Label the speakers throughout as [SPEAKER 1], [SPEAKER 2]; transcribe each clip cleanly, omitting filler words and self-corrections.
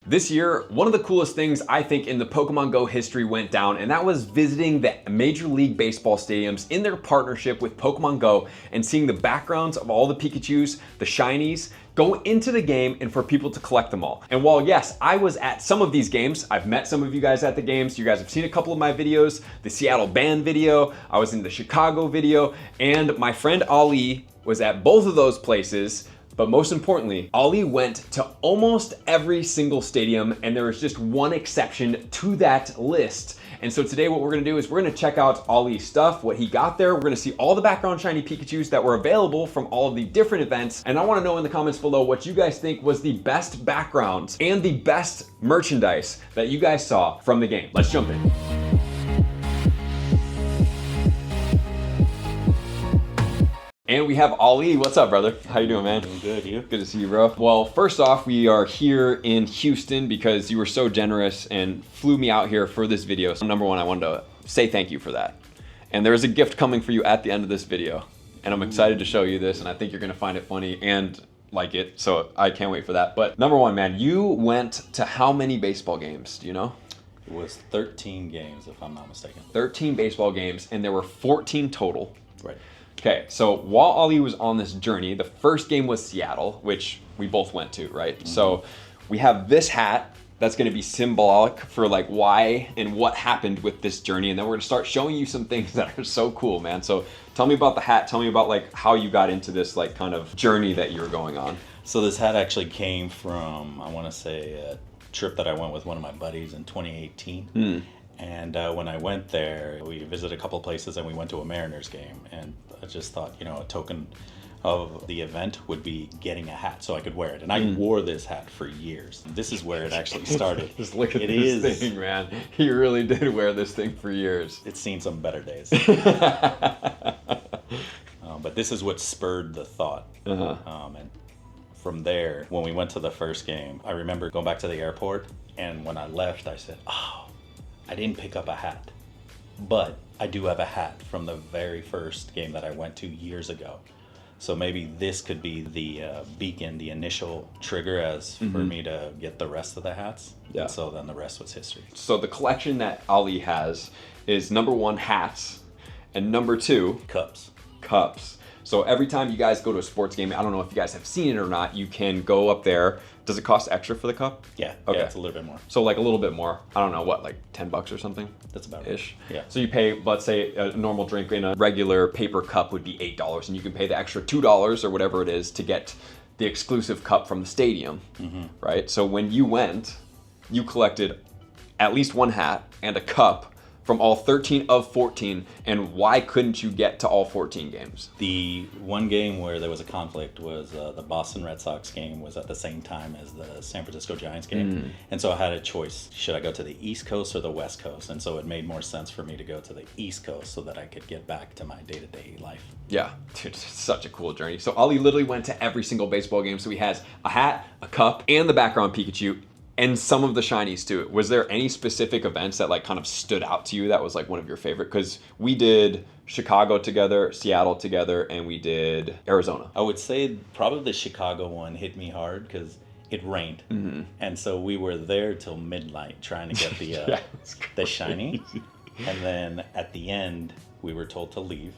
[SPEAKER 1] This year, one of the coolest things I think in the Pokemon Go history went down, and that was visiting the Major League Baseball stadiums in their partnership with Pokemon Go and seeing the backgrounds of all the Pikachus, the shinies, go into the game and for people to collect them all. And while yes, I was at some of these games, I've met some of you guys at the games, you guys have seen a couple of my videos, the Seattle band video, I was in the Chicago video, and my friend Ali was at both of those places. But most importantly, Ali went to almost every single stadium, and there was just one exception to that list. And so today what we're gonna do is we're gonna check out Ali's stuff, what he got there. We're gonna see all the background shiny Pikachus that were available from all of the different events. And I wanna know in the comments below what you guys think was the best backgrounds and the best merchandise that you guys saw from the game. Let's jump in. And we have Ali. What's up, brother? How you doing, man?
[SPEAKER 2] Doing good, you?
[SPEAKER 1] Good to see you, bro. Well, first off, we are here in Houston because you were so generous and flew me out here for this video. So number one, I wanted to say thank you for that. And there is a gift coming for you at the end of this video. And I'm excited to show you this, and I think you're gonna find it funny and like it. So I can't wait for that. But number one, man, you went to how many baseball games, do you know?
[SPEAKER 2] It was 13 games, if I'm not mistaken.
[SPEAKER 1] 13 baseball games, and there were 14 total.
[SPEAKER 2] Right.
[SPEAKER 1] Okay, so while Ali was on this journey, the first game was Seattle, which we both went to, right? Mm-hmm. So we have this hat that's gonna be symbolic for like why and what happened with this journey. And then we're gonna start showing you some things that are so cool, man. So tell me about the hat. Tell me about like how you got into this like kind of journey that you were going on.
[SPEAKER 2] So this hat actually came from, I wanna say, a trip that I went with one of my buddies in 2018. And when I went there, we visited a couple places and we went to a Mariners game. And I just thought, you know, a token of the event would be getting a hat so I could wear it. And I wore this hat for years. This is where it actually started.
[SPEAKER 1] Just look at this thing, man. He really did wear this thing for years.
[SPEAKER 2] It's seen some better days. But this is what spurred the thought. And from there, when we went to the first game, I remember going back to the airport. And when I left, I said, oh, I didn't pick up a hat, but I do have a hat from the very first game that I went to years ago. So maybe this could be the beacon, the initial trigger as for me to get the rest of the hats. Yeah. And so then the rest was history.
[SPEAKER 1] So the collection that Ali has is number one, hats, and number two,
[SPEAKER 2] cups.
[SPEAKER 1] Cups. So every time you guys go to a sports game, I don't know if you guys have seen it or not, you can go up there. Does it cost extra for the cup?
[SPEAKER 2] Yeah,
[SPEAKER 1] okay.
[SPEAKER 2] Yeah, it's a little bit more.
[SPEAKER 1] So like a little bit more. I don't know, what, like 10 bucks or something?
[SPEAKER 2] That's about
[SPEAKER 1] ish.
[SPEAKER 2] Right. Yeah.
[SPEAKER 1] So you pay, let's say a normal drink in a regular paper cup would be $8, and you can pay the extra $2 or whatever it is to get the exclusive cup from the stadium, right? So when you went, you collected at least one hat and a cup from all 13 of 14, and why couldn't you get to all 14 games?
[SPEAKER 2] The one game where there was a conflict was the Boston Red Sox game was at the same time as the San Francisco Giants game. And so I had a choice. Should I go to the East Coast or the West Coast? And so it made more sense for me to go to the East Coast so that I could get back to my day-to-day life.
[SPEAKER 1] Yeah, dude, it's such a cool journey. So Ali literally went to every single baseball game. So he has a hat, a cup, and the background Pikachu, and some of the shinies too. Was there any specific events that like kind of stood out to you that was like one of your favorite? Because we did Chicago together, Seattle together, and we did Arizona.
[SPEAKER 2] I would say probably the Chicago one hit me hard because it rained. And so we were there till midnight trying to get the the shiny. And then at the end, we were told to leave.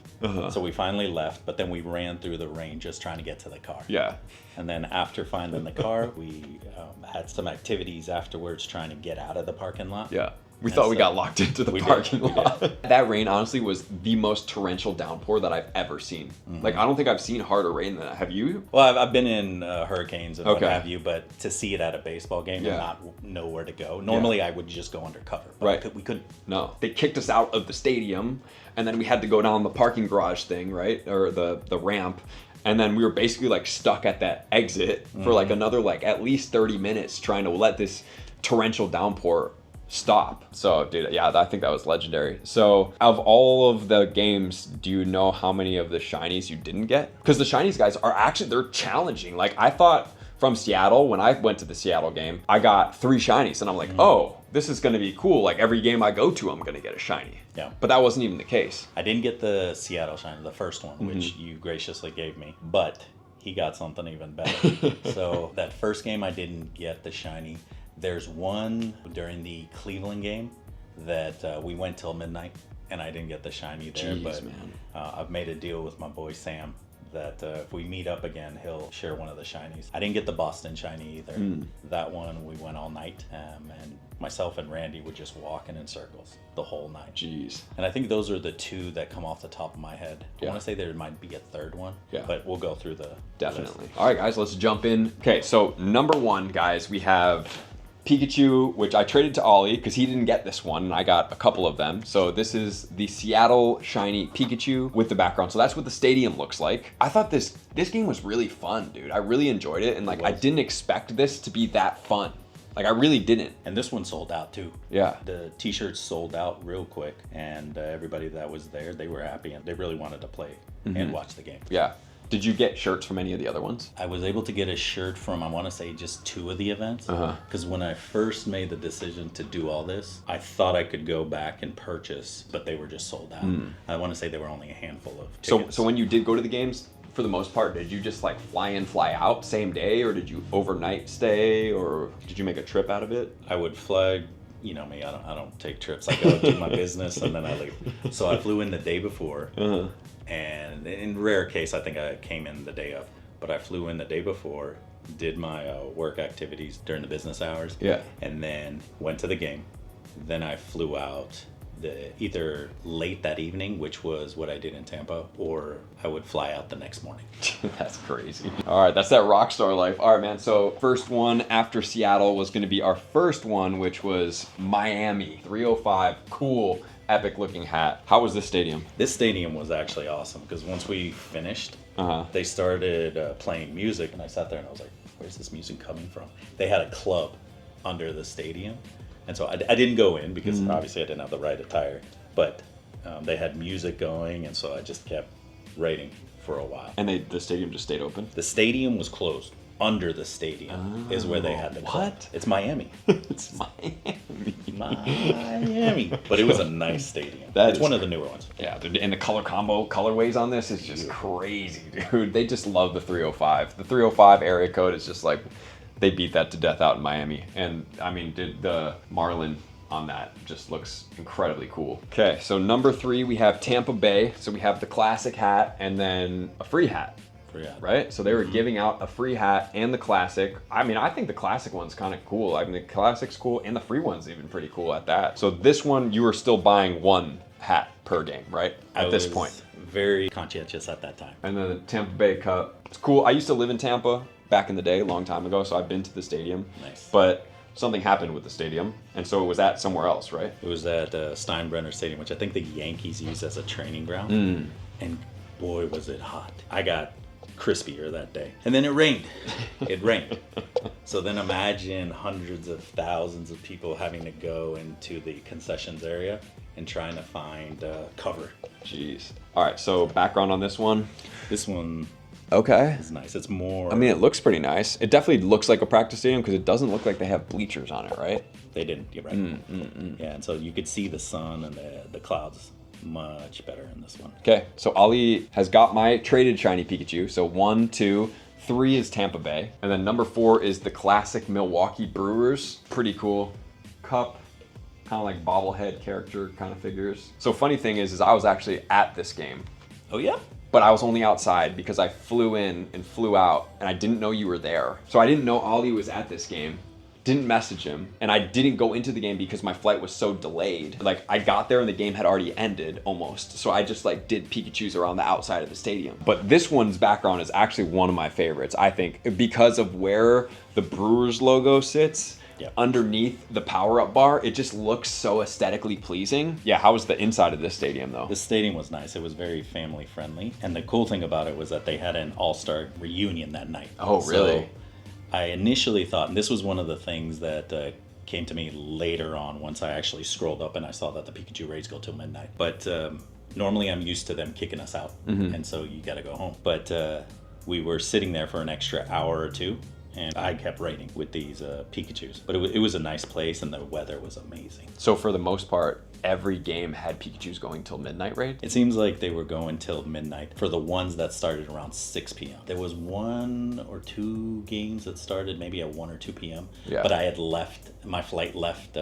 [SPEAKER 2] So we finally left, but then we ran through the rain just trying to get to the car.
[SPEAKER 1] Yeah.
[SPEAKER 2] And then after finding the car, we had some activities afterwards trying to get out of the parking lot.
[SPEAKER 1] Yeah. We thought we got locked into the parking lot. That rain honestly was the most torrential downpour that I've ever seen. Like, I don't think I've seen harder rain than that. Have you?
[SPEAKER 2] Well, I've been in hurricanes and what have you, but to see it at a baseball game and not know where to go. Normally I would just go undercover, but we couldn't.
[SPEAKER 1] No, they kicked us out of the stadium, and then we had to go down the parking garage thing, right? Or the ramp. And then we were basically like stuck at that exit for like another like at least 30 minutes trying to let this torrential downpour stop. So dude, yeah, I think that was legendary. So of all of the games, do you know how many of the shinies you didn't get? Because the shinies guys are actually, they're challenging. Like I thought from Seattle, when I went to the Seattle game, I got 3 shinies and I'm like, oh, this is gonna be cool. Like every game I go to, I'm gonna get a shiny.
[SPEAKER 2] Yeah.
[SPEAKER 1] But that wasn't even the case.
[SPEAKER 2] I didn't get the Seattle shiny, the first one, which you graciously gave me, but he got something even better. So that first game I didn't get the shiny. There's one during the Cleveland game that we went till midnight, and I didn't get the shiny there.
[SPEAKER 1] Jeez,
[SPEAKER 2] but
[SPEAKER 1] man.
[SPEAKER 2] I've made a deal with my boy Sam that if we meet up again, he'll share one of the shinies. I didn't get the Boston shiny either. That one, we went all night, and myself and Randy would just walking in circles the whole night.
[SPEAKER 1] Jeez.
[SPEAKER 2] And I think those are the two that come off the top of my head. I want to say there might be a third one, but we'll go through the
[SPEAKER 1] Definitely.
[SPEAKER 2] list.
[SPEAKER 1] All right, guys, let's jump in. Okay, so number one, guys, we have Pikachu, which I traded to Ollie because he didn't get this one, and I got a couple of them. So this is the Seattle shiny Pikachu with the background. So that's what the stadium looks like. I thought this game was really fun, dude. I really enjoyed it, and like I didn't expect this to be that fun. Like I really didn't.
[SPEAKER 2] And this one sold out too.
[SPEAKER 1] Yeah.
[SPEAKER 2] The t-shirts sold out real quick, and everybody that was there, they were happy and they really wanted to play and watch the game.
[SPEAKER 1] Yeah. Did you get shirts from any of the other ones?
[SPEAKER 2] I was able to get a shirt from, I want to say, just two of the events. Because when I first made the decision to do all this, I thought I could go back and purchase, but they were just sold out. I want to say there were only a handful of tickets.
[SPEAKER 1] So when you did go to the games, for the most part, did you just like fly in, fly out same day, or did you overnight stay, or did you make a trip out of it?
[SPEAKER 2] I would fly. You know me, I don't take trips. I go do my business and then I leave. So I flew in the day before, and in rare case, I think I came in the day of. But I flew in the day before, did my work activities during the business hours, and then went to the game. Then I flew out either late that evening, which was what I did in Tampa, or I would fly out the next morning.
[SPEAKER 1] That's crazy. All right, that's that rock star life. All right, man. So first one after Seattle was going to be our first one, which was Miami 305. Cool, epic looking hat. How was this stadium?
[SPEAKER 2] This stadium was actually awesome because once we finished, they started playing music, and I sat there and I was like, where's this music coming from? They had a club under the stadium. And so I didn't go in because obviously I didn't have the right attire, but they had music going, and so I just kept raiding for a while.
[SPEAKER 1] And the stadium just stayed open?
[SPEAKER 2] The stadium was closed. Under the stadium is where they had the club.
[SPEAKER 1] What?
[SPEAKER 2] It's Miami.
[SPEAKER 1] It's Miami.
[SPEAKER 2] Miami. But it was a nice stadium. It's one of the newer ones.
[SPEAKER 1] Yeah, and the colorways on this is just crazy, dude. They just love the 305. The 305 area code is just like, they beat that to death out in Miami. And I mean, the Marlin on that just looks incredibly cool. Okay, so number 3, we have Tampa Bay. So we have the classic hat and then a free hat. Right? So they were giving out a free hat and the classic. I mean, I think the classic one's kind of cool. I mean, the classic's cool and the free one's even pretty cool at that. So this one, you were still buying one hat per game, right? At this point.
[SPEAKER 2] Very conscientious at that time.
[SPEAKER 1] And then the Tampa Bay Cup. It's cool. I used to live in Tampa back in the day, a long time ago, so I've been to the stadium.
[SPEAKER 2] Nice.
[SPEAKER 1] But something happened with the stadium, and so it was at somewhere else, right?
[SPEAKER 2] It was at Steinbrenner Stadium, which I think the Yankees use as a training ground. And boy, was it hot. I got crispier that day. And then it rained. It rained. So then imagine hundreds of thousands of people having to go into the concessions area and trying to find cover.
[SPEAKER 1] Jeez. All right, so background on this one.
[SPEAKER 2] This one...
[SPEAKER 1] Okay.
[SPEAKER 2] It's nice. It's more...
[SPEAKER 1] I mean, it looks pretty nice. It definitely looks like a practice stadium because it doesn't look like they have bleachers on it, right?
[SPEAKER 2] They didn't. You're right. Yeah, and so you could see the sun and the clouds much better in this one.
[SPEAKER 1] Okay, so Ali has got my traded shiny Pikachu. So 1, 2, 3 is Tampa Bay. And then number 4 is the classic Milwaukee Brewers. Pretty cool. Cup. Kind of like bobblehead character kind of figures. So funny thing is I was actually at this game.
[SPEAKER 2] Oh, yeah?
[SPEAKER 1] But I was only outside because I flew in and flew out, and I didn't know you were there. So I didn't know Ollie was at this game, didn't message him, and I didn't go into the game because my flight was so delayed. Like, I got there and the game had already ended almost. So I just like did Pikachus around the outside of the stadium. But this one's background is actually one of my favorites, I think, because of where the Brewers logo sits. Underneath the power-up bar, it just looks so aesthetically pleasing. Yeah, how was the inside of this stadium though?
[SPEAKER 2] The stadium was nice. It was very family friendly, and the cool thing about it was that they had an all-star reunion that night.
[SPEAKER 1] Oh, really?
[SPEAKER 2] So I initially thought, and this was one of the things that came to me later on once I actually scrolled up and I saw that the Pikachu raids go till midnight. But normally I'm used to them kicking us out, and so you got to go home. But we were sitting there for an extra hour or two and I kept raiding with these Pikachus. But it was a nice place, and the weather was amazing.
[SPEAKER 1] So for the most part, every game had Pikachus going till midnight, right?
[SPEAKER 2] It seems like they were going till midnight for the ones that started around 6 p.m. There was 1 or 2 games that started maybe at 1 or 2 p.m.
[SPEAKER 1] Yeah.
[SPEAKER 2] But I had left, my flight left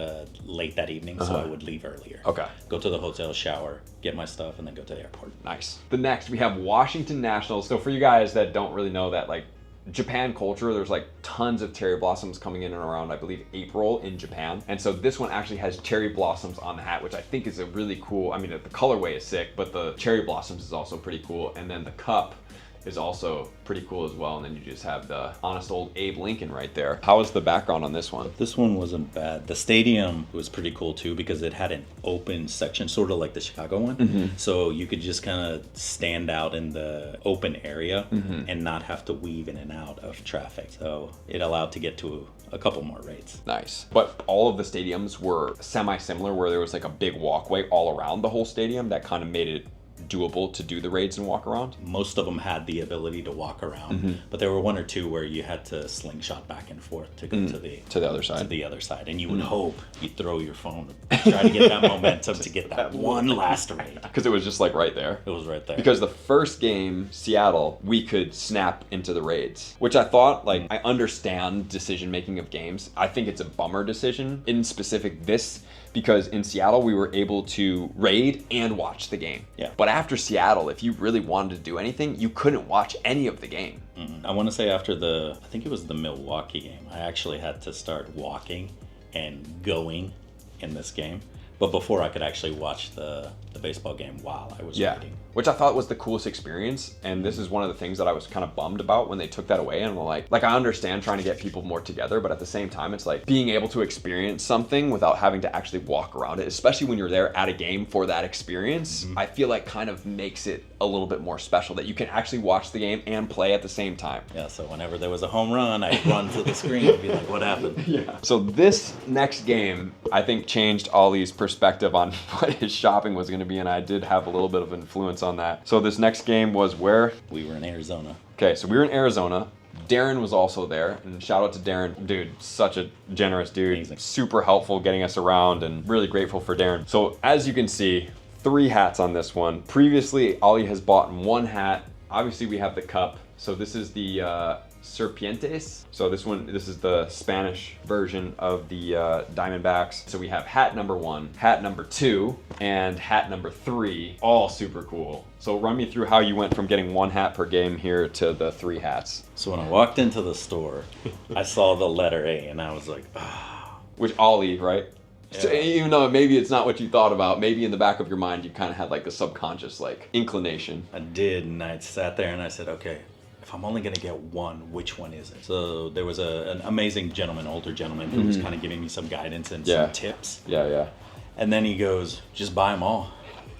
[SPEAKER 2] late that evening, so I would leave earlier.
[SPEAKER 1] Okay.
[SPEAKER 2] Go to the hotel, shower, get my stuff, and then go to the airport.
[SPEAKER 1] Nice. The next, we have Washington Nationals. So for you guys that don't really know that, like, Japan culture, there's like tons of cherry blossoms coming in and around, I believe, April in Japan. And so this one actually has cherry blossoms on the hat, which I think is a really cool, I mean, the colorway is sick, but the cherry blossoms is also pretty cool. And then the cup is also pretty cool as well. And then you just have the honest old Abe Lincoln right there. How was the background on this one?
[SPEAKER 2] This one wasn't bad. The stadium was pretty cool too, because it had an open section, sort of like the Chicago one. So you could just kind of stand out in the open area and not have to weave in and out of traffic. So it allowed to get to a couple more raids.
[SPEAKER 1] Nice. But all of the stadiums were semi-similar, where there was like a big walkway all around the whole stadium that kind of made it doable to do the raids and walk around.
[SPEAKER 2] Most of them had the ability to walk around, but there were 1 or 2 where you had to slingshot back and forth to go to the
[SPEAKER 1] other side.
[SPEAKER 2] To the other side, and you would hope you throw your phone, try to get that momentum to get that one last raid.
[SPEAKER 1] Because it was just like right there.
[SPEAKER 2] It was right there.
[SPEAKER 1] Because the first game, Seattle, we could snap into the raids, which I thought, like, I understand decision making of games. I think it's a bummer decision in specific this, because in Seattle we were able to raid and watch the game.
[SPEAKER 2] Yeah.
[SPEAKER 1] But after Seattle, if you really wanted to do anything, you couldn't watch any of the game.
[SPEAKER 2] I want to say after I think it was the Milwaukee game, I actually had to start walking and going in this game. But before I could actually watch the baseball game while I was raiding.
[SPEAKER 1] Which I thought was the coolest experience. And this is one of the things that I was kind of bummed about when they took that away. And I'm like I understand trying to get people more together, but at the same time, it's like being able to experience something without having to actually walk around it, especially when you're there at a game for that experience, I feel like kind of makes it a little bit more special that you can actually watch the game and play at the same time.
[SPEAKER 2] Yeah, so whenever there was a home run, I'd run to the screen and be like, what happened?
[SPEAKER 1] Yeah. So this next game, I think, changed Ollie's perspective on what his shopping was going to be, and I did have a little bit of influence on that. So this next game was where?
[SPEAKER 2] We were in Arizona.
[SPEAKER 1] Okay, so we were in Arizona. Darren was also there, and shout out to Darren. Dude, such a generous dude.
[SPEAKER 2] Amazing.
[SPEAKER 1] Super helpful getting us around, and really grateful for Darren. So as you can see, 3 hats on this one. Previously, Ollie has bought 1 hat. Obviously, we have the cup. So this is the Serpientes. So this is the Spanish version of the Diamondbacks. So we have hat number 1, hat number 2, and hat number 3. All super cool. So run me through how you went from getting 1 hat per game here to the 3 hats.
[SPEAKER 2] So when I walked into the store, I saw the letter A, and I was like, ah.
[SPEAKER 1] Which Ollie, right?
[SPEAKER 2] Yeah.
[SPEAKER 1] So even though maybe it's not what you thought about, maybe in the back of your mind you kind of had like the subconscious like inclination.
[SPEAKER 2] I did, and I sat there and I said, okay, if I'm only gonna get 1, which one is it? So there was an amazing gentleman, older gentleman, who was kind of giving me some guidance and some tips.
[SPEAKER 1] Yeah.
[SPEAKER 2] And then he goes, just buy them all.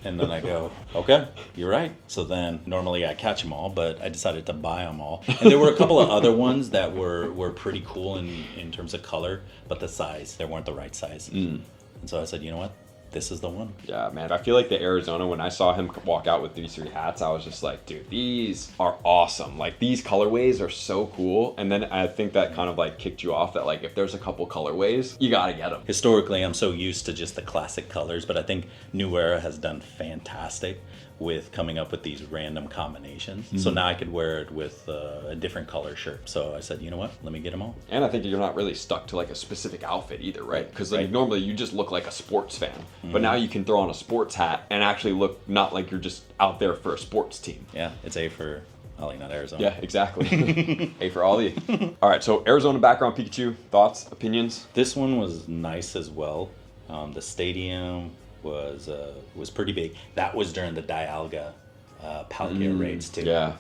[SPEAKER 2] And then I go, okay, you're right. So then normally I catch them all, but I decided to buy them all. And there were a couple of other ones that were pretty cool in terms of color, but the size, they weren't the right size. And so I said, you know what? This is the one.
[SPEAKER 1] Yeah, man. I feel like the Arizona, when I saw him walk out with these 3 hats, I was just like, dude, these are awesome. Like, these colorways are so cool. And then I think that kind of like kicked you off that like, if there's a couple colorways, you gotta get them.
[SPEAKER 2] Historically, I'm so used to just the classic colors, but I think New Era has done fantastic with coming up with these random combinations. So now I could wear it with a different color shirt. So I said, you know what? Let me get them all.
[SPEAKER 1] And I think you're not really stuck to like a specific outfit either, right? Because like normally you just look like a sports fan, but now you can throw on a sports hat and actually look not like you're just out there for a sports team.
[SPEAKER 2] Yeah, it's A for Ollie, not Arizona.
[SPEAKER 1] Yeah, exactly. A for Ollie. All right, so Arizona background Pikachu, thoughts, opinions?
[SPEAKER 2] This one was nice as well. The stadium was pretty big. That was during the Dialga Palkia raids too.
[SPEAKER 1] Yeah.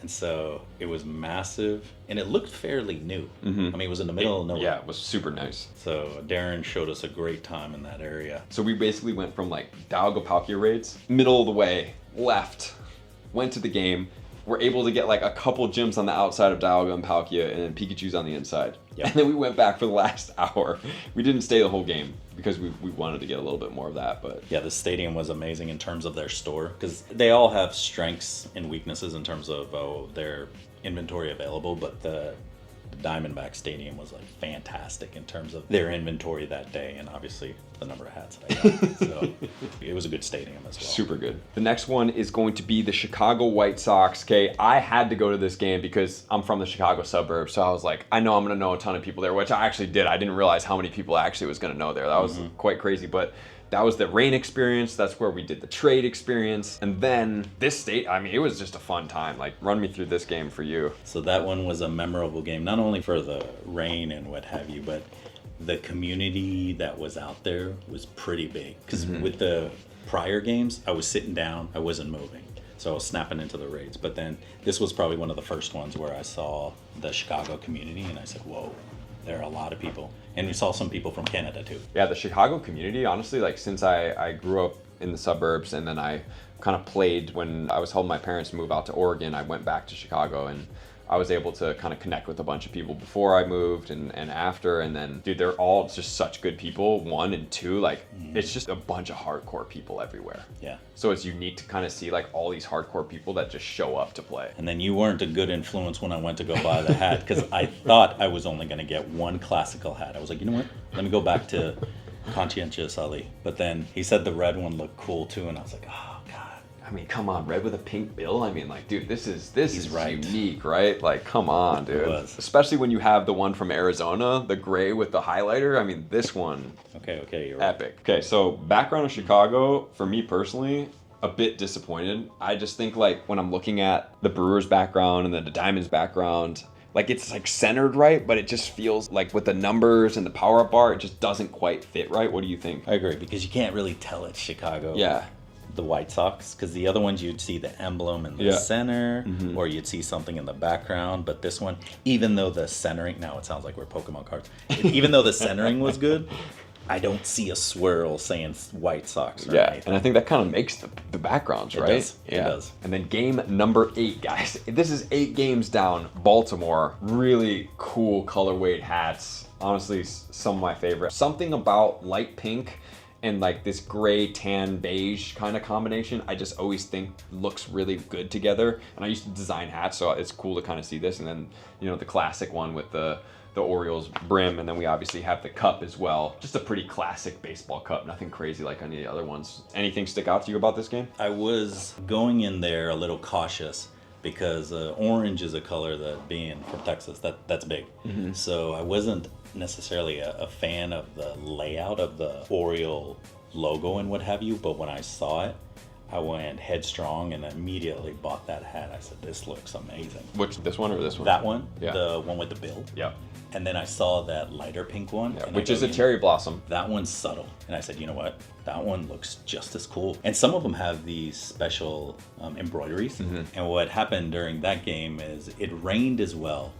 [SPEAKER 2] And so it was massive, and it looked fairly new. I mean, it was in the middle of nowhere.
[SPEAKER 1] Yeah, it was super nice.
[SPEAKER 2] So Darren showed us a great time in that area.
[SPEAKER 1] So we basically went from like Dialga Palkia raids, middle of the way, left, went to the game. We're able to get like a couple gyms on the outside of Dialga and Palkia, and then Pikachu's on the inside. Yep. And then we went back for the last hour. We didn't stay the whole game because we wanted to get a little bit more of that. But
[SPEAKER 2] yeah, the stadium was amazing in terms of their store, because they all have strengths and weaknesses in terms of their inventory available, but the the Diamondbacks stadium was like fantastic in terms of their inventory that day, and obviously the number of hats that I got. So it was a good stadium as well.
[SPEAKER 1] Super good. The next one is going to be the Chicago White Sox. Okay, I had to go to this game because I'm from the Chicago suburbs, so I was like, I know I'm going to know a ton of people there, which I actually did. I didn't realize how many people I actually was going to know there. That was quite crazy, but that was the rain experience. That's where we did the trade experience. And then this state, I mean, it was just a fun time. Like, run me through this game for you.
[SPEAKER 2] So that one was a memorable game, not only for the rain and what have you, but the community that was out there was pretty big. Because with the prior games, I was sitting down, I wasn't moving. So I was snapping into the raids. But then this was probably one of the first ones where I saw the Chicago community and I said, whoa, there are a lot of people. And we saw some people from Canada too.
[SPEAKER 1] Yeah, the Chicago community, honestly, like since I grew up in the suburbs and then I kind of played when I was helping my parents move out to Oregon, I went back to Chicago and I was able to kind of connect with a bunch of people before I moved and after. And then, dude, they're all just such good people. 1 and 2, like it's just a bunch of hardcore people everywhere.
[SPEAKER 2] Yeah.
[SPEAKER 1] So it's unique to kind of see like all these hardcore people that just show up to play.
[SPEAKER 2] And then you weren't a good influence when I went to go buy the hat because I thought I was only going to get one classical hat. I was like, you know what? Let me go back to Conscientious Ali. But then he said the red one looked cool too, and I was like, oh god.
[SPEAKER 1] I mean, come on, red with a pink bill. I mean, like, dude, this is
[SPEAKER 2] right.
[SPEAKER 1] unique, right? Like, come on, dude.
[SPEAKER 2] It was.
[SPEAKER 1] Especially when you have the one from Arizona, the gray with the highlighter. I mean, this one,
[SPEAKER 2] Okay, you're right.
[SPEAKER 1] epic. Okay, so background of Chicago, for me personally, a bit disappointed. I just think like when I'm looking at the Brewers background and then the Diamonds background, like it's like centered right, but it just feels like with the numbers and the power up bar, it just doesn't quite fit right. What do you think?
[SPEAKER 2] I agree, because you can't really tell it's Chicago.
[SPEAKER 1] Yeah.
[SPEAKER 2] The White Sox, because the other ones you'd see the emblem in the center, or you'd see something in the background. But this one, even though the centering, now it sounds like we're Pokemon cards, even though the centering was good, I don't see a swirl saying White Sox or anything.
[SPEAKER 1] And I think that kind of makes the backgrounds, right?
[SPEAKER 2] It does.
[SPEAKER 1] And then game number 8, guys. This is 8 games down. Baltimore, really cool colorway hats. Honestly, some of my favorite. Something about light pink and like this gray tan beige kind of combination, I just always think looks really good together. And I used to design hats, so it's cool to kind of see this. And then, you know, the classic one with the Orioles brim, and then we obviously have the cup as well. Just a pretty classic baseball cup, nothing crazy like any of the other ones. Anything stick out to you about this game?
[SPEAKER 2] I was going in there a little cautious because orange is a color that, being from Texas, that's big. So I wasn't necessarily a fan of the layout of the Oriole logo and what have you, but when I saw it, I went headstrong and immediately bought that hat. I said, this looks amazing.
[SPEAKER 1] Which, this one or this one?
[SPEAKER 2] That one,
[SPEAKER 1] Yeah.
[SPEAKER 2] the one with the bill.
[SPEAKER 1] Yeah.
[SPEAKER 2] And then I saw that lighter pink one.
[SPEAKER 1] Yeah,
[SPEAKER 2] and
[SPEAKER 1] which
[SPEAKER 2] I
[SPEAKER 1] is
[SPEAKER 2] go,
[SPEAKER 1] a cherry blossom.
[SPEAKER 2] That one's subtle. And I said, you know what? That one looks just as cool. And some of them have these special embroideries. And what happened during that game is it rained as well,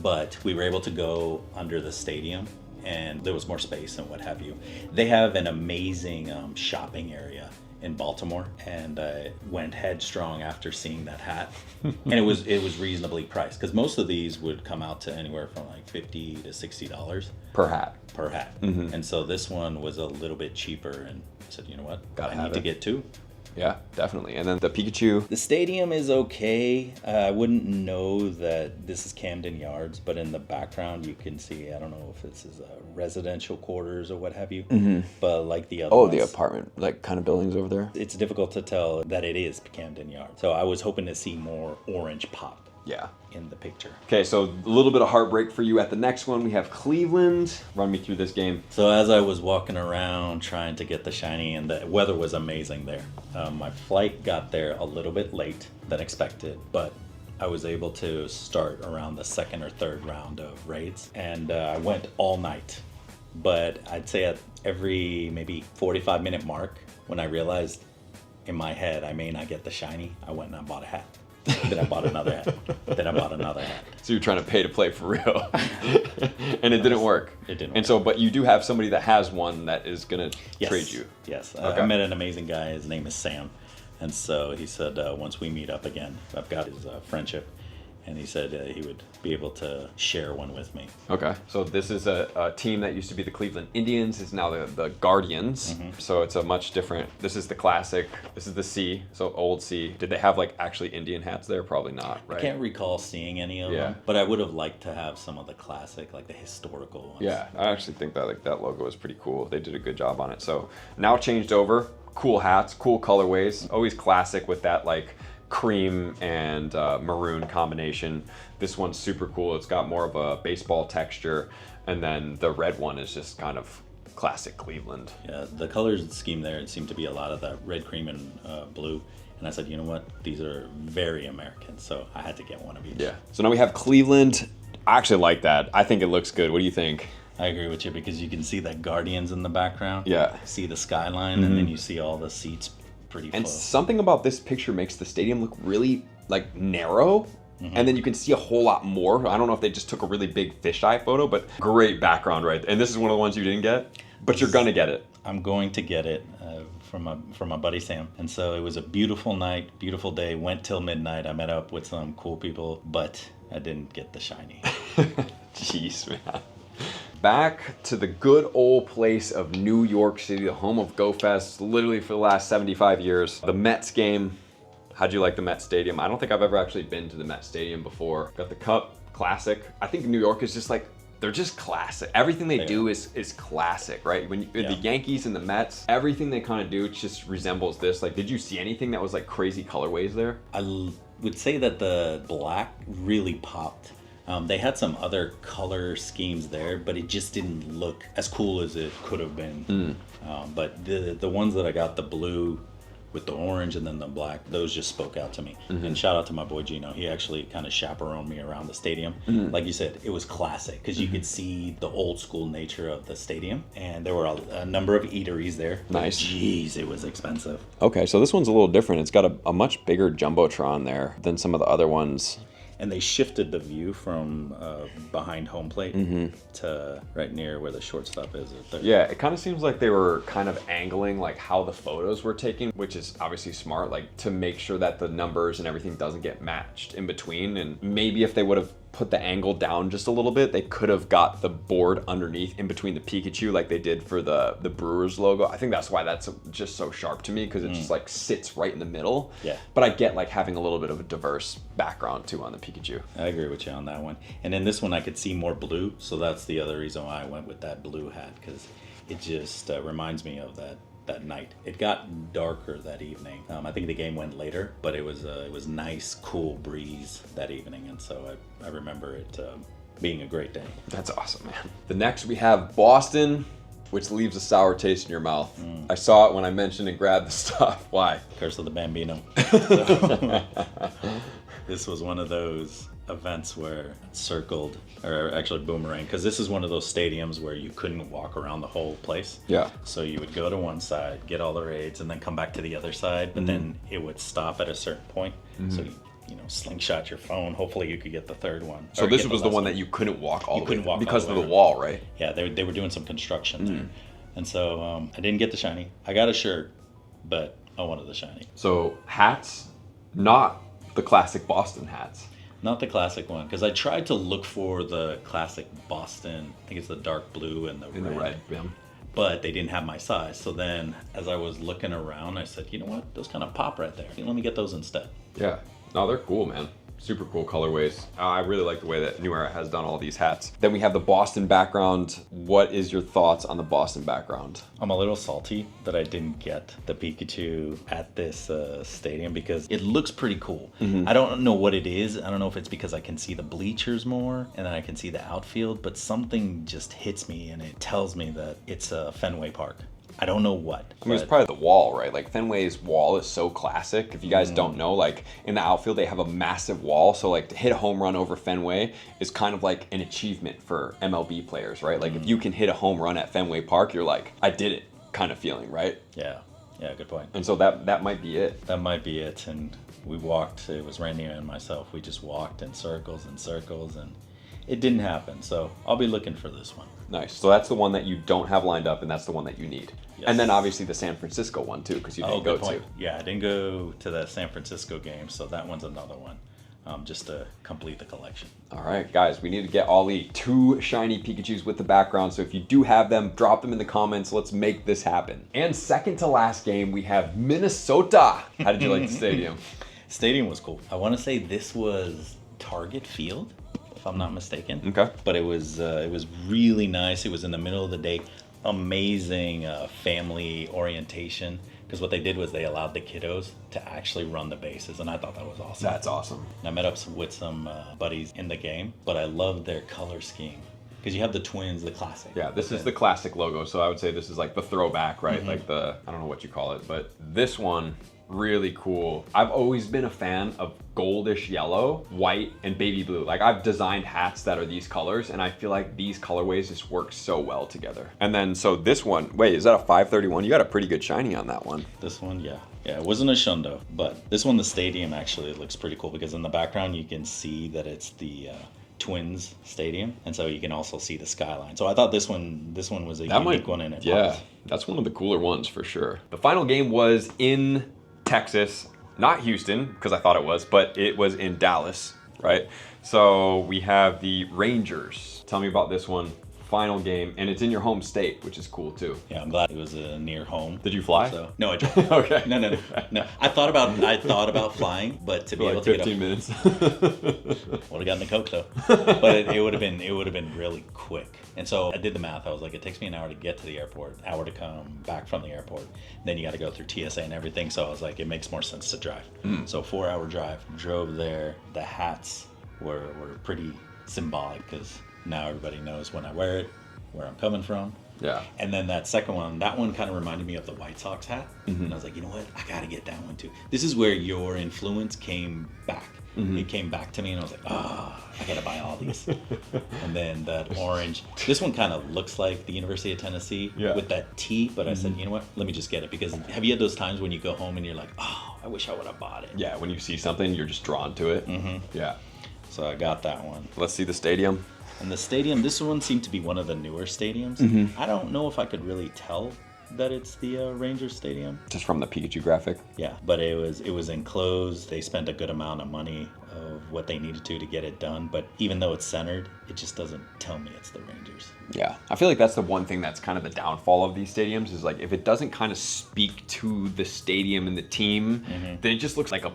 [SPEAKER 2] but we were able to go under the stadium and there was more space and what have you. They have an amazing shopping area in Baltimore, and I went headstrong after seeing that hat. And it was reasonably priced, because most of these would come out to anywhere from like $50 to $60
[SPEAKER 1] Per hat.
[SPEAKER 2] per hat. And so this one was a little bit cheaper, and I said, you know what,
[SPEAKER 1] Gotta
[SPEAKER 2] I
[SPEAKER 1] have
[SPEAKER 2] need to
[SPEAKER 1] it.
[SPEAKER 2] get 2.
[SPEAKER 1] Yeah, definitely. And then the Pikachu.
[SPEAKER 2] The stadium is okay. I wouldn't know that this is Camden Yards, but in the background you can see, I don't know if this is residential quarters or what have you, but like the other
[SPEAKER 1] Oh,
[SPEAKER 2] ones,
[SPEAKER 1] the apartment, like kind of buildings over there.
[SPEAKER 2] it's difficult to tell that it is Camden Yards. So I was hoping to see more orange pop
[SPEAKER 1] Yeah.
[SPEAKER 2] in the picture.
[SPEAKER 1] Okay, so a little bit of heartbreak for you at the next one. We have Cleveland. Run me through this game.
[SPEAKER 2] So as I was walking around trying to get the shiny, and the weather was amazing there. My flight got there a little bit late than expected, but I was able to start around the second or third round of raids, and I went all night. But I'd say at every maybe 45-minute mark, when I realized in my head I may not get the shiny, I went and I bought a hat. Then I bought another hat. Then I bought another hat.
[SPEAKER 1] So you're trying to pay to play for real. And it didn't work.
[SPEAKER 2] It didn't
[SPEAKER 1] And
[SPEAKER 2] work.
[SPEAKER 1] so, but you do have somebody that has one that is going to trade you.
[SPEAKER 2] Yes.
[SPEAKER 1] Okay.
[SPEAKER 2] I met an amazing guy. His name is Sam. And so he said, once we meet up again, I've got his friendship. and he said he would be able to share one with me.
[SPEAKER 1] Okay. So this is a team that used to be the Cleveland Indians, is now the Guardians. So it's a much different, this is the classic, this is the C, so old C. Did they have like actually Indian hats there? Probably not, right?
[SPEAKER 2] I can't recall seeing any of them, but I would have liked to have some of the classic, like the historical ones.
[SPEAKER 1] Yeah, I actually think that like that logo is pretty cool. They did a good job on it. So now changed over, cool hats, cool colorways, always classic with that like cream and maroon combination. This one's super cool. It's got more of a baseball texture, and then the red one is just kind of classic Cleveland.
[SPEAKER 2] Yeah, the colors scheme there, it seemed to be a lot of that red, cream, and blue. And I said, you know what? These are very American, so I had to get one of each.
[SPEAKER 1] Yeah. So now we have Cleveland. I actually like that. I think it looks good. What do you think?
[SPEAKER 2] I agree with you because you can see that Guardians in the background.
[SPEAKER 1] Yeah.
[SPEAKER 2] See the skyline, and then you see all the seats pretty full.
[SPEAKER 1] And something about this picture makes the stadium look really like narrow. And then you can see a whole lot more. I don't know if they just took a really big fisheye photo, but great background right there. And this is one of the ones you didn't get, but you're gonna get it.
[SPEAKER 2] I'm going to get it from my buddy Sam. And so it was a beautiful night, beautiful day. Went till midnight. I met up with some cool people, but I didn't get the shiny.
[SPEAKER 1] Jeez, man. Back to the good old place of New York City, the home of Go Fest, literally for the last 75 years. The Mets game. How'd you like the Mets Stadium? I don't think I've ever actually been to the Mets Stadium before. Got the cup, classic. I think New York is just like, they're just classic. Everything they do is classic, right? When the Yankees and the Mets, everything they kind of do just resembles this. Like, did you see anything that was like crazy colorways there?
[SPEAKER 2] I would say that the black really popped. They had some other color schemes there, but it just didn't look as cool as it could have been. But the ones that I got, the blue with the orange and then the black, those just spoke out to me. And shout out to my boy Gino. He actually kind of chaperoned me around the stadium. Like you said, it was classic because you could see the old school nature of the stadium. And there were a number of eateries there.
[SPEAKER 1] Nice.
[SPEAKER 2] Jeez, it was expensive.
[SPEAKER 1] Okay, so this one's a little different. It's got a much bigger Jumbotron there than some of the other ones.
[SPEAKER 2] And they shifted the view from behind home plate to right near where the shortstop is.
[SPEAKER 1] Yeah, it kind of seems like they were kind of angling like how the photos were taken, which is obviously smart, like to make sure that the numbers and everything doesn't get matched in between. And maybe if they would have put the angle down just a little bit, they could have got the board underneath in between the Pikachu like they did for the Brewers logo. I think that's why that's just so sharp to me, because it just like sits right in the middle.
[SPEAKER 2] Yeah.
[SPEAKER 1] But I get like having a little bit of a diverse background too on the Pikachu.
[SPEAKER 2] I agree with you on that one. And in this one I could see more blue, so that's the other reason why I went with that blue hat, because it just reminds me of that night. It got darker that evening. I think the game went later, but it was nice, cool breeze that evening, and so I remember it being a great day.
[SPEAKER 1] That's awesome, man. The next we have Boston, which leaves a sour taste in your mouth. I saw it when I mentioned and grabbed the stuff. Why?
[SPEAKER 2] Curse of the Bambino. This was one of those events where it circled, or actually boomerang, because this is one of those stadiums where you couldn't walk around the whole place.
[SPEAKER 1] Yeah.
[SPEAKER 2] So you would go to one side, get all the raids, and then come back to the other side, but then it would stop at a certain point. So you know, slingshot your phone. Hopefully you could get the third one.
[SPEAKER 1] So this was the one that you couldn't walk all the way because of the wall, right?
[SPEAKER 2] Yeah, they were doing some construction there. And so I didn't get the shiny. I got a shirt, but I wanted the shiny.
[SPEAKER 1] So hats, not the classic Boston hats.
[SPEAKER 2] Not the classic one, because I tried to look for the classic Boston. I think it's the dark blue and the red.
[SPEAKER 1] Yeah.
[SPEAKER 2] But they didn't have my size. So then as I was looking around, I said, you know what? Those kind of pop right there. Let me get those instead.
[SPEAKER 1] Yeah. No, they're cool, man. Super cool colorways. I really like the way that New Era has done all these hats. Then we have the Boston background. What is your thoughts on the Boston background?
[SPEAKER 2] I'm a little salty that I didn't get the Pikachu at this stadium because it looks pretty cool. I don't know what it is. I don't know if it's because I can see the bleachers more and then I can see the outfield, but something just hits me and it tells me that it's a Fenway Park. I don't know what.
[SPEAKER 1] I mean, it's probably the wall, right? Like Fenway's wall is so classic. If you guys don't know, like in the outfield, they have a massive wall. So like to hit a home run over Fenway is kind of like an achievement for MLB players, right? Like if you can hit a home run at Fenway Park, you're like, I did it kind of feeling, right?
[SPEAKER 2] Yeah, good point.
[SPEAKER 1] And so that might be it.
[SPEAKER 2] That might be it. And we walked, it was Randy and myself. We just walked in circles and circles and it didn't happen. So I'll be looking for this one.
[SPEAKER 1] Nice. So that's the one that you don't have lined up and that's the one that you need.
[SPEAKER 2] Yes.
[SPEAKER 1] And then obviously the San Francisco one too, because you didn't go to.
[SPEAKER 2] Yeah, I didn't go to the San Francisco game, so that one's another one. just to complete the collection.
[SPEAKER 1] All right, guys, we need to get Ollie 2 shiny Pikachus with the background. So if you do have them, drop them in the comments. Let's make this happen. And second to last game, we have Minnesota. How did you like the stadium?
[SPEAKER 2] Stadium was cool. I want to say this was Target Field, if I'm not mistaken.
[SPEAKER 1] Okay.
[SPEAKER 2] But it was really nice. It was in the middle of the day. Amazing family orientation. Because what they did was they allowed the kiddos to actually run the bases, and I thought that was awesome.
[SPEAKER 1] That's awesome.
[SPEAKER 2] And I met up with some buddies in the game, but I love their color scheme. Because you have the Twins, the classic.
[SPEAKER 1] Yeah, this is the classic logo, so I would say this is like the throwback, right? Like the, I don't know what you call it, but this one, really cool. I've always been a fan of goldish yellow, white, and baby blue. Like I've designed hats that are these colors, and I feel like these colorways just work so well together. And then, so this one, wait, is that a 531? You got a pretty good shiny on that one.
[SPEAKER 2] This one, yeah. Yeah, it wasn't a shundo, but this one, the stadium actually looks pretty cool because in the background you can see that it's the Twins stadium, and so you can also see the skyline. So I thought this one was a unique one in it.
[SPEAKER 1] Yeah, that's one of the cooler ones for sure. The final game was in Texas, not Houston, because I thought it was, but it was in Dallas, right? So we have the Rangers. Tell me about this one. Final game, and it's in your home state, which is cool too.
[SPEAKER 2] Yeah, I'm glad it was near home.
[SPEAKER 1] Did you fly?
[SPEAKER 2] So, no, I drove.
[SPEAKER 1] Okay.
[SPEAKER 2] No. I thought about flying, but to be able to
[SPEAKER 1] 15 minutes.
[SPEAKER 2] Would have gotten the Coke though. But it would have been really quick. And so I did the math. I was like, it takes me an hour to get to the airport, hour to come back from the airport. Then you got to go through TSA and everything. So I was like, it makes more sense to drive. So 4-hour drive. Drove there. The hats were pretty symbolic because now everybody knows when I wear it, where I'm coming from.
[SPEAKER 1] Yeah.
[SPEAKER 2] And then that second one, that one kind of reminded me of the White Sox hat. And I was like, you know what? I got to get that one too. This is where your influence came back. It came back to me and I was like, I got to buy all these. And then that orange, this one kind of looks like the University of Tennessee with that T, but I said, you know what? Let me just get it. Because have you had those times when you go home and you're like, oh, I wish I would have bought it.
[SPEAKER 1] Yeah, when you see something, you're just drawn to it. Yeah.
[SPEAKER 2] So I got that one.
[SPEAKER 1] Let's see the stadium.
[SPEAKER 2] And the stadium, this one seemed to be one of the newer stadiums. I don't know if I could really tell that it's the Rangers stadium.
[SPEAKER 1] Just from the Pikachu graphic?
[SPEAKER 2] Yeah, but it was enclosed. They spent a good amount of money of what they needed to get it done. But even though it's centered, it just doesn't tell me it's the Rangers.
[SPEAKER 1] Yeah, I feel like that's the one thing that's kind of the downfall of these stadiums is like if it doesn't kind of speak to the stadium and the team, then it just looks like a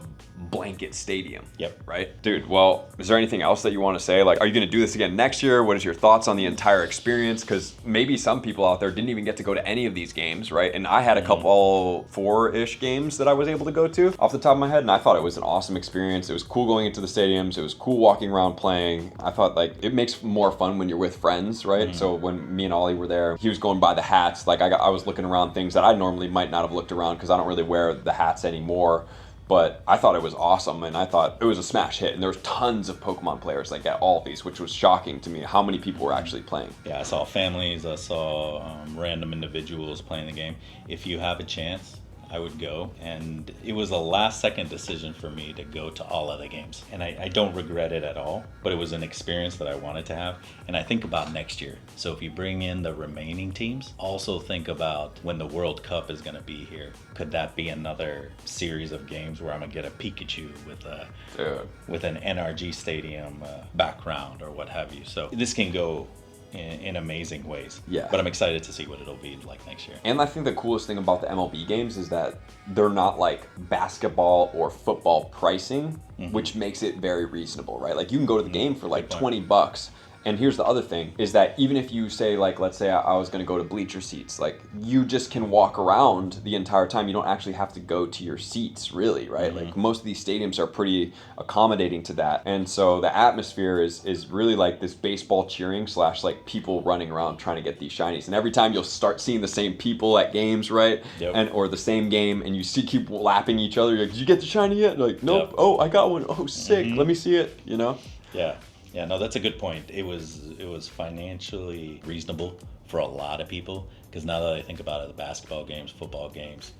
[SPEAKER 1] blanket stadium.
[SPEAKER 2] Yep.
[SPEAKER 1] Right? Dude, well, is there anything else that you want to say? Like, are you going to do this again next year? What is your thoughts on the entire experience? Because maybe some people out there didn't even get to go to any of these games, right? And I had a couple 4-ish games that I was able to go to off the top of my head, and I thought it was an awesome experience. It was cool going into the stadiums. It was cool walking around playing. I thought like it makes more fun when you're with friends, right? So when me and Ollie were there, he was going by the hats. Like I was looking around things that I normally might not have looked around because I don't really wear the hats anymore. But I thought it was awesome, and I thought it was a smash hit. And there was tons of Pokemon players like at all these, which was shocking to me how many people were actually playing.
[SPEAKER 2] Yeah, I saw families, I saw random individuals playing the game. If you have a chance, I would go. And it was a last second decision for me to go to all of the games. And I don't regret it at all, but it was an experience that I wanted to have. And I think about next year. So if you bring in the remaining teams, also think about when the World Cup is gonna be here. Could that be another series of games where I'm gonna get a Pikachu with an NRG stadium background or what have you? So this can go in amazing ways.
[SPEAKER 1] Yeah.
[SPEAKER 2] But I'm excited to see what it'll be like next year.
[SPEAKER 1] And I think the coolest thing about the MLB games is that they're not like basketball or football pricing, which makes it very reasonable, right? Like you can go to the game for like $20. And here's the other thing is that even if you say like, let's say I was going to go to bleacher seats, like you just can walk around the entire time. You don't actually have to go to your seats really, right? Like most of these stadiums are pretty accommodating to that. And so the atmosphere is really like this baseball cheering / like people running around trying to get these shinies. And every time you'll start seeing the same people at games, right?
[SPEAKER 2] Yep.
[SPEAKER 1] And or the same game, and you keep lapping each other. You're like, did you get the shiny yet? Like, nope. Yep. Oh, I got one. Oh, sick. Let me see it. You know?
[SPEAKER 2] Yeah. Yeah, no, that's a good point. It was financially reasonable for a lot of people because now that I think about it, the basketball games, football games,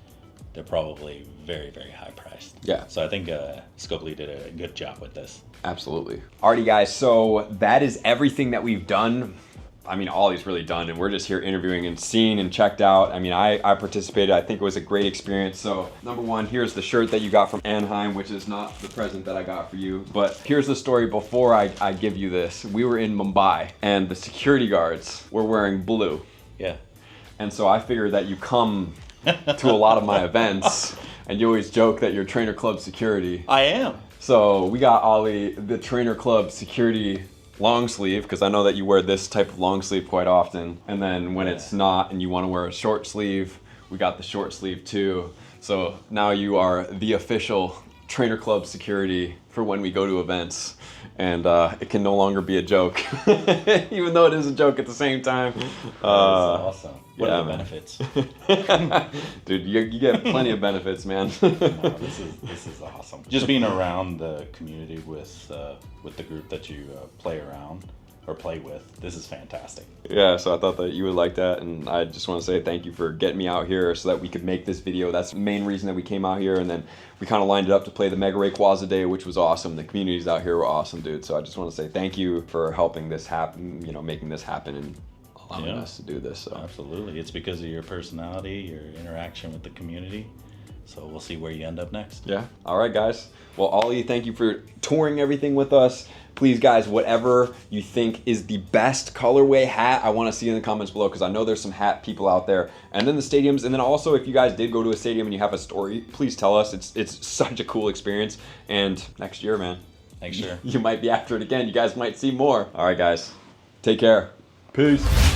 [SPEAKER 2] they're probably very, very high priced.
[SPEAKER 1] Yeah.
[SPEAKER 2] So I think Scopely did a good job with this.
[SPEAKER 1] Absolutely. Alrighty, guys. So that is everything that we've done I mean, Ollie's really done, and we're just here interviewing and seen and checked out. I mean, I participated. I think it was a great experience. So, number one, here's the shirt that you got from Anaheim, which is not the present that I got for you. But here's the story before I give you this. We were in Mumbai, and the security guards were wearing blue.
[SPEAKER 2] Yeah.
[SPEAKER 1] And so I figured that you come to a lot of my events, and you always joke that you're Trainer Club security.
[SPEAKER 2] I am.
[SPEAKER 1] So we got Ollie the Trainer Club security long sleeve, because I know that you wear this type of long sleeve quite often. And then when it's not and you want to wear a short sleeve, we got the short sleeve too. So now you are the official Trainer Club security for when we go to events. And it can no longer be a joke, even though it is a joke at the same time.
[SPEAKER 2] That's awesome. What are the benefits?
[SPEAKER 1] Dude, you get plenty of benefits, man.
[SPEAKER 2] No, this is awesome. Just being around the community with the group that you play around or play with, this is fantastic.
[SPEAKER 1] Yeah, so I thought that you would like that, and I just want to say thank you for getting me out here so that we could make this video. That's the main reason that we came out here, and then we kind of lined it up to play the Mega Rayquaza Day, which was awesome. The communities out here were awesome, dude. So I just want to say thank you for helping this happen, you know, making this happen and allowing us to do this. So.
[SPEAKER 2] Absolutely. It's because of your personality, your interaction with the community. So we'll see where you end up next.
[SPEAKER 1] Yeah. All right, guys. Well, Ollie, thank you for touring everything with us. Please, guys, whatever you think is the best colorway hat, I want to see in the comments below, because I know there's some hat people out there. And then the stadiums. And then also, if you guys did go to a stadium and you have a story, please tell us. It's such a cool experience. And next year, man.
[SPEAKER 2] Next year.
[SPEAKER 1] You might be after it again. You guys might see more. All right, guys. Take care. Peace.